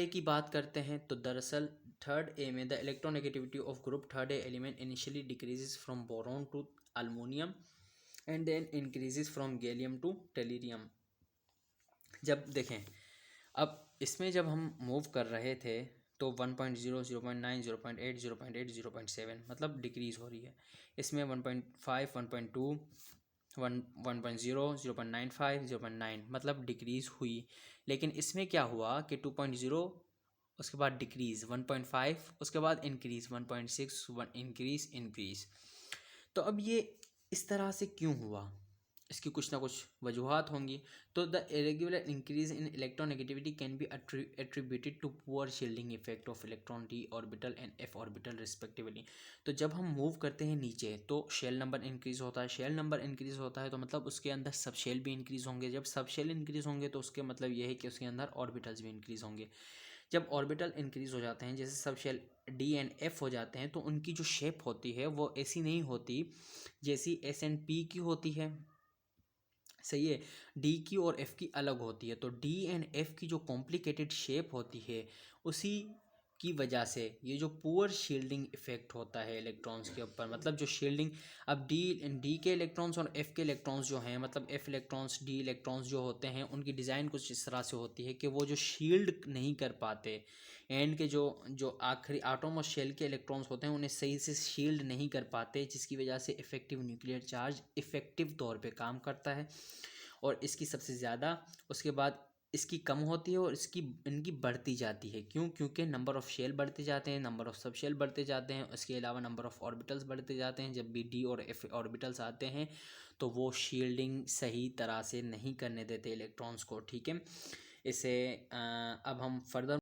ए की बात करते हैं तो दरअसल थर्ड ए में the electronegativity of group third A element initially decreases from boron to aluminium and then increases from gallium to tellurium. जब देखें, अब इसमें जब हम मूव कर रहे थे तो 1.0, 0.9, 0.8, 0.8, 0.7 मतलब डिक्रीज़ हो रही है। इसमें 1.5, 1.2, 1.0, 0.95, 0.9 मतलब डिक्रीज़ हुई। लेकिन इसमें क्या हुआ कि 2.0 उसके बाद डिक्रीज़ 1.5 उसके बाद इंक्रीज़ 1.6 इंक्रीज़। तो अब ये इस तरह से क्यों हुआ, इसकी कुछ ना कुछ वजूहात होंगी। तो the irregular increase in electronegativity can be attributed to poor shielding effect of electron d orbital and f orbital respectively. तो जब हम मूव करते हैं नीचे तो शेल नंबर इंक्रीज होता है, शेल नंबर इंक्रीज होता है तो मतलब उसके अंदर सब शेल भी इंक्रीज होंगे। जब सब शेल इंक्रीज होंगे तो उसके मतलब ये है कि उसके अंदर ऑर्बिटल्स भी इंक्रीज होंगे। जब ऑर्बिटल इंक्रीज हो जाते हैं, जैसे सब शेल डी एंड एफ हो जाते हैं, तो उनकी जो शेप होती है वो ऐसी नहीं होती जैसी एस एंड पी की होती है, सही है। डी की और एफ की अलग होती है। तो डी एंड एफ की जो कॉम्प्लिकेटेड शेप होती है उसी की वजह से ये जो पुअर शील्डिंग इफेक्ट होता है इलेक्ट्रॉन्स के ऊपर, मतलब जो शील्डिंग, अब डी के इलेक्ट्रॉन्स और एफ के इलेक्ट्रॉन्स जो हैं, मतलब एफ इलेक्ट्रॉन्स डी इलेक्ट्रॉन्स जो होते हैं उनकी डिज़ाइन कुछ इस तरह से होती है कि वो जो शील्ड नहीं कर पाते, एंड के जो जो आखिरी आटम और शेल के इलेक्ट्रॉन्स होते हैं उन्हें सही से शील्ड नहीं कर पाते, जिसकी वजह से इफेक्टिव न्यूक्लियर चार्ज इफेक्टिव तौर पे काम करता है। और इसकी सबसे ज़्यादा उसके बाद इसकी कम होती है और इनकी बढ़ती जाती है। क्यों? क्योंकि नंबर ऑफ़ शेल बढ़ते जाते हैं, नंबर ऑफ़ सब शेल बढ़ते जाते हैं, उसके अलावा नंबर ऑफ़ ऑर्बिटल्स बढ़ते जाते हैं। जब भी डी और एफ ऑर्बिटल्स आते हैं तो वो शील्डिंग सही तरह से नहीं करने देते इलेक्ट्रॉन्स को, ठीक है। इसे अब हम फर्दर